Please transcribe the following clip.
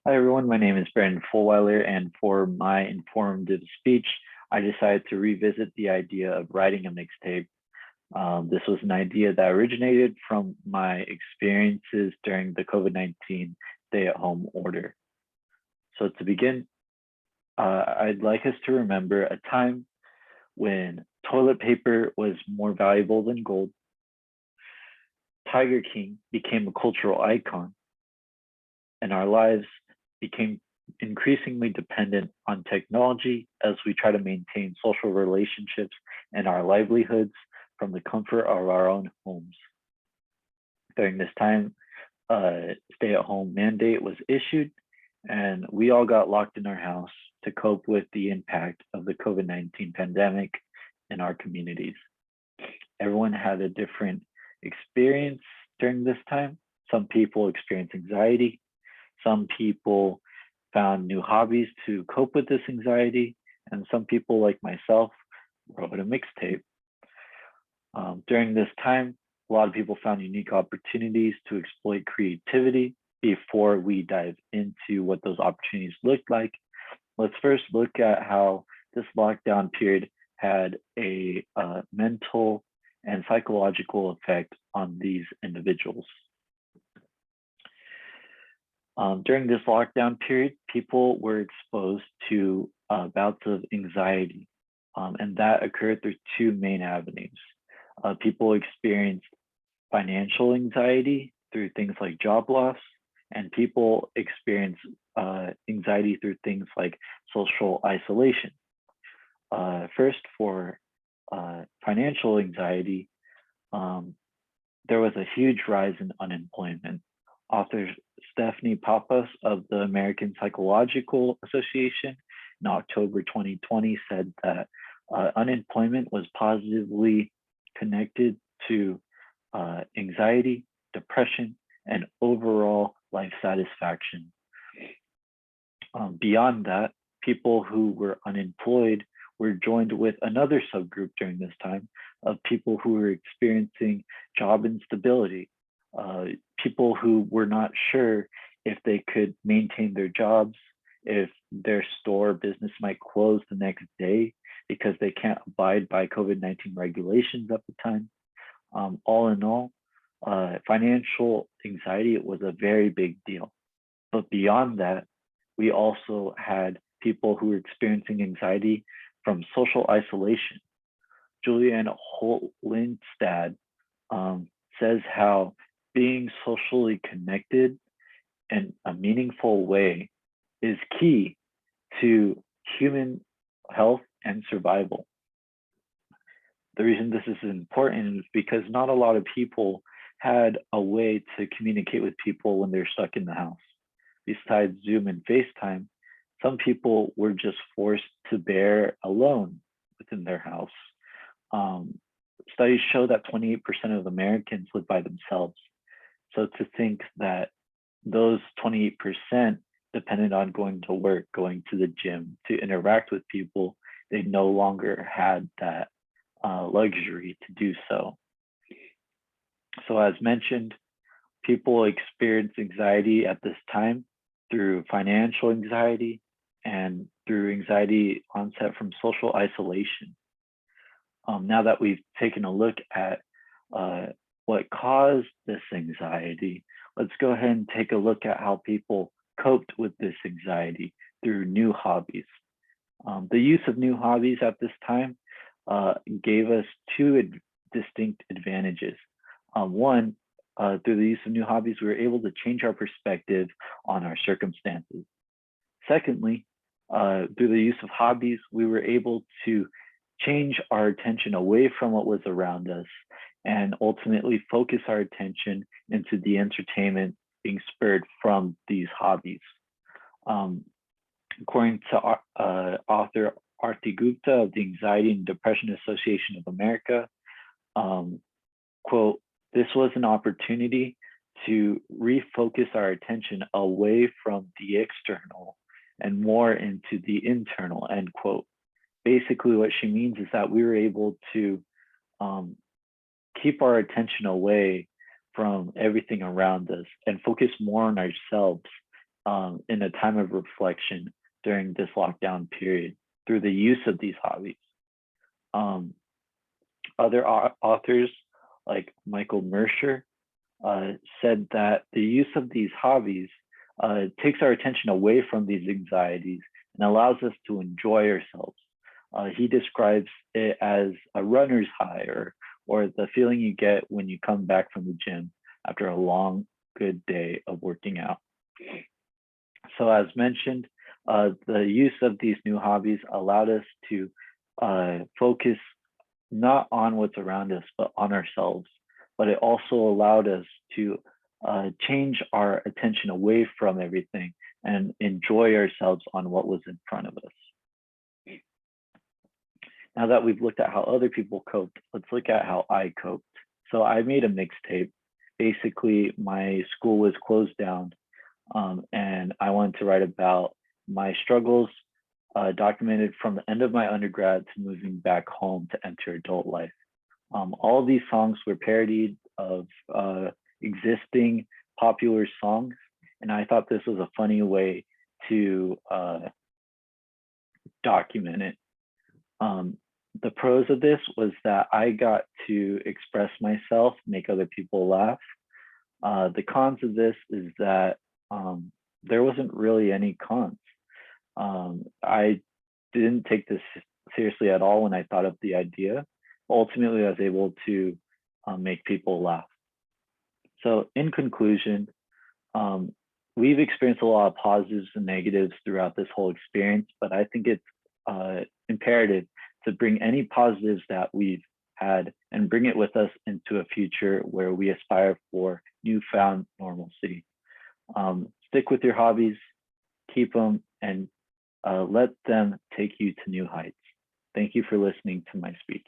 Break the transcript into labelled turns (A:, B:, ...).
A: Hi everyone, my name is Brandon Fulweiler, and for my informative speech, I decided to revisit the idea of writing a mixtape. This was an idea that originated from my experiences during the COVID-19 stay-at-home order. So to begin, I'd like us to remember a time when toilet paper was more valuable than gold, Tiger King became a cultural icon, and our lives became increasingly dependent on technology as we try to maintain social relationships and our livelihoods from the comfort of our own homes. During this time, a stay-at-home mandate was issued, and we all got locked in our house to cope with the impact of the COVID-19 pandemic in our communities. Everyone had a different experience during this time. Some people experienced anxiety, some people found new hobbies to cope with this anxiety, and some people, like myself, wrote a mixtape. During this time, a lot of people found unique opportunities to exploit creativity. Before we dive into what those opportunities looked like, let's first look at how this lockdown period had a mental and psychological effect on these individuals. During this lockdown period, people were exposed to bouts of anxiety, and that occurred through two main avenues. People experienced financial anxiety through things like job loss, and people experience anxiety through things like social isolation. First, for financial anxiety, there was a huge rise in unemployment. Author Stephanie Pappas of the American Psychological Association in October 2020 said that unemployment was positively connected to anxiety, depression, and overall life satisfaction. Beyond that, people who were unemployed were joined with another subgroup during this time of people who were experiencing job instability, people who were not sure if they could maintain their jobs, if their store business might close the next day because they can't abide by COVID-19 regulations at the time. All in all, financial anxiety was a very big deal. But beyond that, we also had people who were experiencing anxiety from social isolation. Julianne Holt-Lindstad says how being socially connected in a meaningful way is key to human health and survival. The reason this is important is because not a lot of people had a way to communicate with people when they're stuck in the house. Besides Zoom and FaceTime, some people were just forced to bear alone within their house. Studies show that 28% of Americans live by themselves. So to think that those 28% depended on going to work, going to the gym, to interact with people, they no longer had that luxury to do so. So as mentioned, people experience anxiety at this time through financial anxiety and through anxiety onset from social isolation. Now that we've taken a look at what caused this anxiety, let's go ahead and take a look at how people coped with this anxiety through new hobbies. The use of new hobbies at this time gave us two distinct advantages. One, through the use of new hobbies, we were able to change our perspective on our circumstances. Secondly, through the use of hobbies, we were able to change our attention away from what was around us and ultimately focus our attention into the entertainment being spurred from these hobbies. According to author Arti Gupta of the Anxiety and Depression Association of America, quote, "This was an opportunity to refocus our attention away from the external and more into the internal," end quote. Basically, what she means is that we were able to keep our attention away from everything around us and focus more on ourselves in a time of reflection during this lockdown period through the use of these hobbies. Um, Other authors like Michael Mercer said that the use of these hobbies takes our attention away from these anxieties and allows us to enjoy ourselves. He describes it as a runner's high, or the feeling you get when you come back from the gym after a long, good day of working out. So as mentioned, the use of these new hobbies allowed us to focus not on what's around us, but on ourselves. But it also allowed us to change our attention away from everything and enjoy ourselves on what was in front of us. Now that we've looked at how other people coped, let's look at how I coped. So I made a mixtape. Basically, my school was closed down, and I wanted to write about my struggles documented from the end of my undergrad to moving back home to enter adult life. All of these songs were parodied of existing popular songs, and I thought this was a funny way to document it. The pros of this was that I got to express myself, make other people laugh. The cons of this is that there wasn't really any cons. I didn't take this seriously at all when I thought of the idea. Ultimately, I was able to make people laugh. So in conclusion, we've experienced a lot of positives and negatives throughout this whole experience, but I think it's imperative to bring any positives that we've had and bring it with us into a future where we aspire for newfound normalcy. Stick with your hobbies, keep them, and let them take you to new heights. Thank you for listening to my speech.